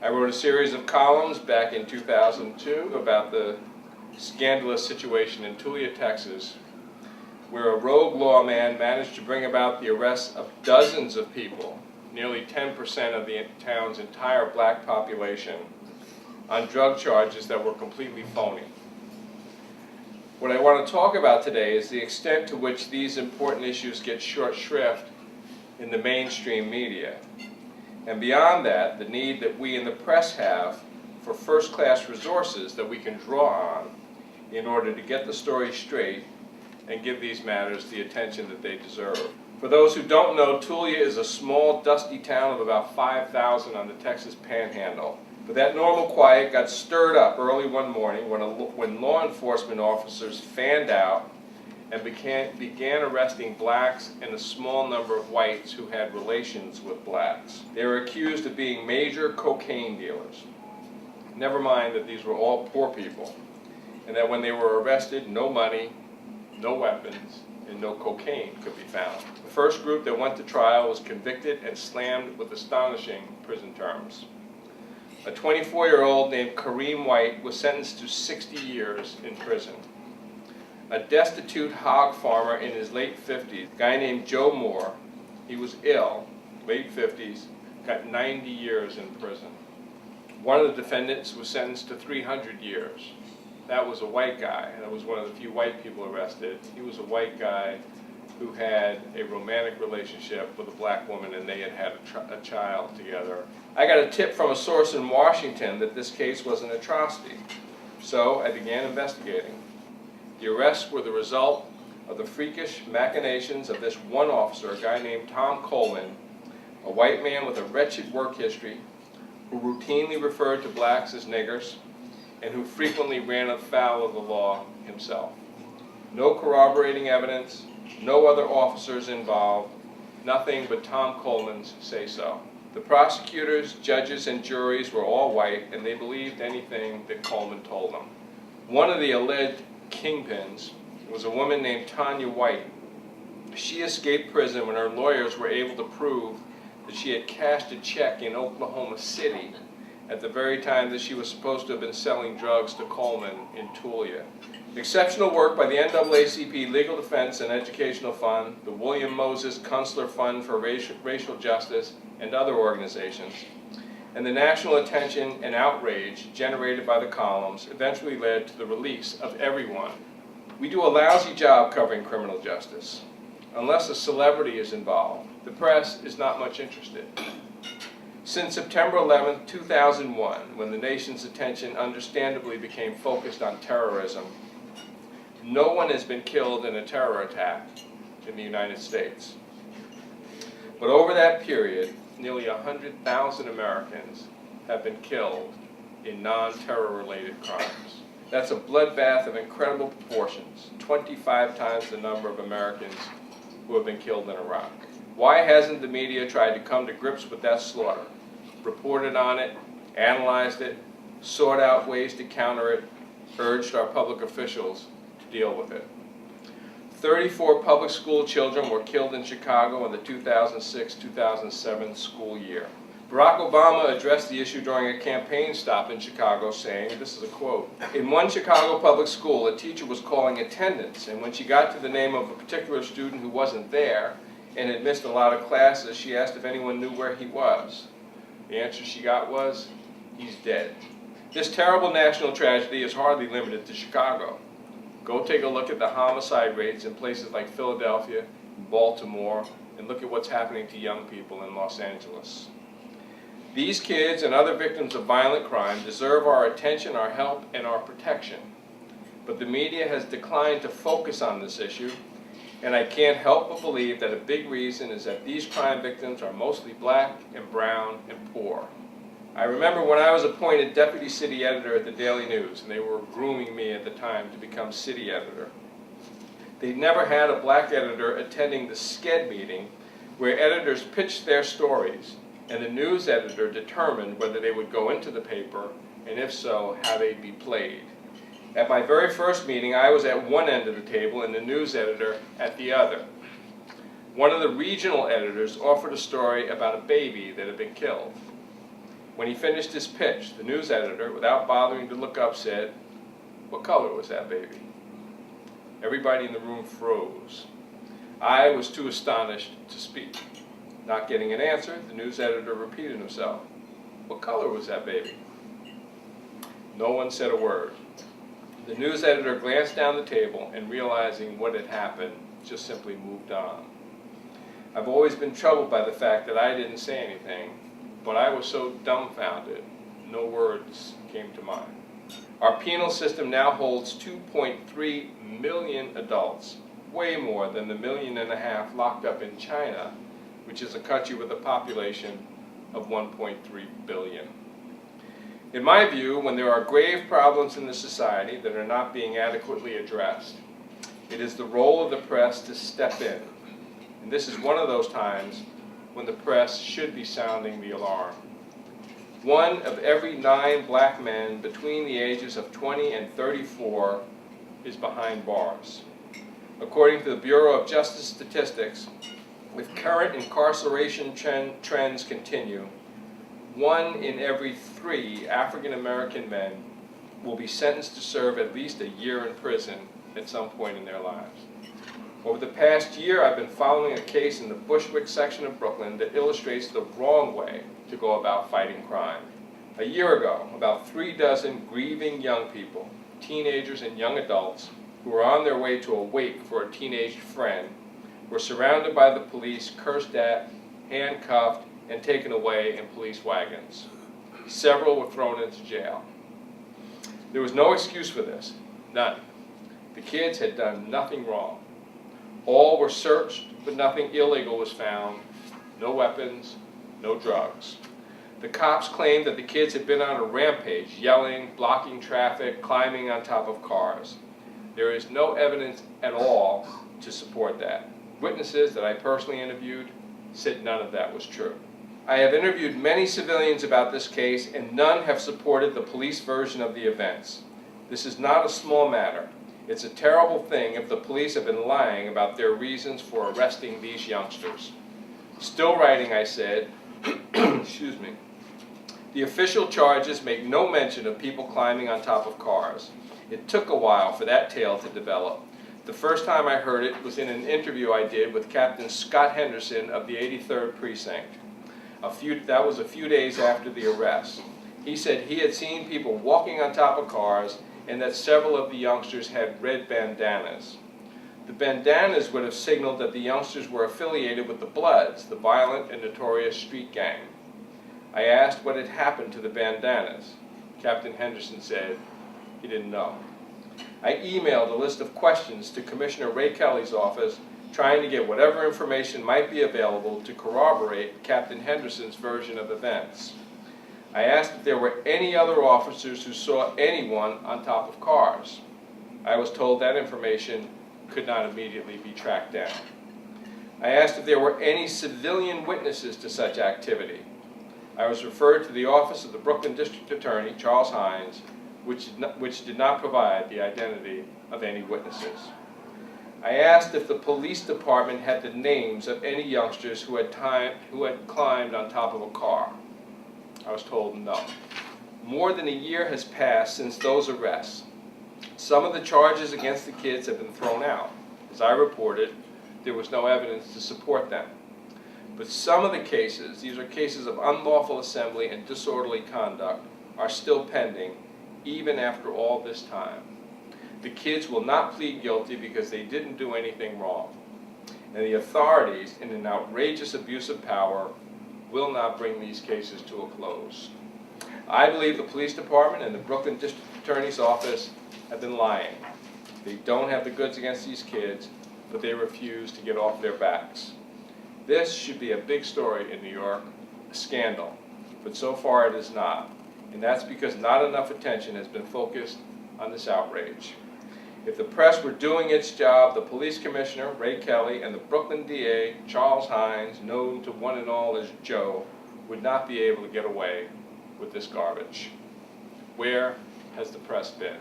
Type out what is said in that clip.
I wrote a series of columns back in 2002 about the scandalous situation in Tulia, Texas, where a rogue lawman managed to bring about the arrest of dozens of people, nearly 10% of the town's entire black population, on drug charges that were completely phony. What I want to talk about today is the extent to which these important issues get short shrift in the mainstream media. And beyond that, the need that we in the press have for first-class resources that we can draw on in order to get the story straight and give these matters the attention that they deserve. For those who don't know, Tulia is a small, dusty town of about 5,000 on the Texas Panhandle. But that normal quiet got stirred up early one morning when law enforcement officers fanned out and began arresting blacks and a small number of whites who had relations with blacks. They were accused of being major cocaine dealers. Never mind that these were all poor people, and that when they were arrested, no money, no weapons, and no cocaine could be found. The first group that went to trial was convicted and slammed with astonishing prison terms. A 24-year-old named Kareem White was sentenced to 60 years in prison. A destitute hog farmer in his late 50s, a guy named Joe Moore, he was ill, late 50s, got 90 years in prison. One of the defendants was sentenced to 300 years. That was a white guy, and it was one of the few white people arrested. He was a white guy who had a romantic relationship with a black woman, and they had had a child together. I got a tip from a source in Washington that this case was an atrocity, so I began investigating. The arrests were the result of the freakish machinations of this one officer, a guy named Tom Coleman, a white man with a wretched work history, who routinely referred to blacks as niggers, and who frequently ran afoul of the law himself. No corroborating evidence, no other officers involved, nothing but Tom Coleman's say-so. The prosecutors, judges, and juries were all white, and they believed anything that Coleman told them. One of the alleged kingpins was a woman named Tanya White. She escaped prison when her lawyers were able to prove that she had cashed a check in Oklahoma City at the very time that she was supposed to have been selling drugs to Coleman in Tulia. Exceptional work by the NAACP Legal Defense and Educational Fund, the William Moses Kunstler Fund for Racial Justice, and other organizations, and the national attention and outrage generated by the columns eventually led to the release of everyone. We do a lousy job covering criminal justice. Unless a celebrity is involved, the press is not much interested. Since September 11, 2001, when the nation's attention understandably became focused on terrorism, no one has been killed in a terror attack in the United States. But over that period, nearly 100,000 Americans have been killed in non-terror related crimes. That's a bloodbath of incredible proportions, 25 times the number of Americans who have been killed in Iraq. Why hasn't the media tried to come to grips with that slaughter, reported on it, analyzed it, sought out ways to counter it, urged our public officials to deal with it? 34 public school children were killed in Chicago in the 2006-2007 school year. Barack Obama addressed the issue during a campaign stop in Chicago, saying, this is a quote, "In one Chicago public school, a teacher was calling attendance, and when she got to the name of a particular student who wasn't there and had missed a lot of classes, she asked if anyone knew where he was. The answer she got was, he's dead." This terrible national tragedy is hardly limited to Chicago. Go take a look at the homicide rates in places like Philadelphia, Baltimore, and look at what's happening to young people in Los Angeles. These kids and other victims of violent crime deserve our attention, our help, and our protection. But the media has declined to focus on this issue, and I can't help but believe that a big reason is that these crime victims are mostly black and brown and poor. I remember when I was appointed deputy city editor at the Daily News, and they were grooming me at the time to become city editor. They'd never had a black editor attending the SCED meeting where editors pitched their stories, and the news editor determined whether they would go into the paper, and if so, how they'd be played. At my very first meeting, I was at one end of the table and the news editor at the other. One of the regional editors offered a story about a baby that had been killed. When he finished his pitch, the news editor, without bothering to look up, said, "What color was that baby?" Everybody in the room froze. I was too astonished to speak. Not getting an answer, the news editor repeated himself. "What color was that baby?" No one said a word. The news editor glanced down the table and, realizing what had happened, just simply moved on. I've always been troubled by the fact that I didn't say anything, but I was so dumbfounded, no words came to mind. Our penal system now holds 2.3 million adults, way more than the 1.5 million locked up in China, which is a country with a population of 1.3 billion. In my view, when there are grave problems in the society that are not being adequately addressed, it is the role of the press to step in. And this is one of those times when the press should be sounding the alarm. 1 of every 9 black men between the ages of 20 and 34 is behind bars. According to the Bureau of Justice Statistics, if current incarceration trends continue, 1 in every 3 African American men will be sentenced to serve at least a year in prison at some point in their lives. Over the past year, I've been following a case in the Bushwick section of Brooklyn that illustrates the wrong way to go about fighting crime. A year ago, about 36 grieving young people, teenagers and young adults, who were on their way to a wake for a teenage friend, were surrounded by the police, cursed at, handcuffed, and taken away in police wagons. Several were thrown into jail. There was no excuse for this, none. The kids had done nothing wrong. All were searched, but nothing illegal was found. No weapons, no drugs. The cops claimed that the kids had been on a rampage, yelling, blocking traffic, climbing on top of cars. There is no evidence at all to support that. Witnesses that I personally interviewed said none of that was true. I have interviewed many civilians about this case, and none have supported the police version of the events. This is not a small matter. It's a terrible thing if the police have been lying about their reasons for arresting these youngsters. Still writing, I said, excuse me, the official charges make no mention of people climbing on top of cars. It took a while for that tale to develop. The first time I heard it was in an interview I did with Captain Scott Henderson of the 83rd Precinct. That was a few days after the arrest. He said he had seen people walking on top of cars and that several of the youngsters had red bandanas. The bandanas would have signaled that the youngsters were affiliated with the Bloods, the violent and notorious street gang. I asked what had happened to the bandanas. Captain Henderson said he didn't know. I emailed a list of questions to Commissioner Ray Kelly's office, trying to get whatever information might be available to corroborate Captain Henderson's version of events. I asked if there were any other officers who saw anyone on top of cars. I was told that information could not immediately be tracked down. I asked if there were any civilian witnesses to such activity. I was referred to the office of the Brooklyn District Attorney, Charles Hines, which did not provide the identity of any witnesses. I asked if the police department had the names of any youngsters who had climbed on top of a car. I was told no. More than a year has passed since those arrests. Some of the charges against the kids have been thrown out. As I reported, there was no evidence to support them. But some of the cases, these are cases of unlawful assembly and disorderly conduct, are still pending, even after all this time. The kids will not plead guilty because they didn't do anything wrong. And the authorities, in an outrageous abuse of power, will not bring these cases to a close. I believe the police department and the Brooklyn District Attorney's office have been lying. They don't have the goods against these kids, but they refuse to get off their backs. This should be a big story in New York, a scandal, but so far it is not. And that's because not enough attention has been focused on this outrage. If the press were doing its job, the police commissioner, Ray Kelly, and the Brooklyn DA, Charles Hines, known to one and all as Joe, would not be able to get away with this garbage. Where has the press been?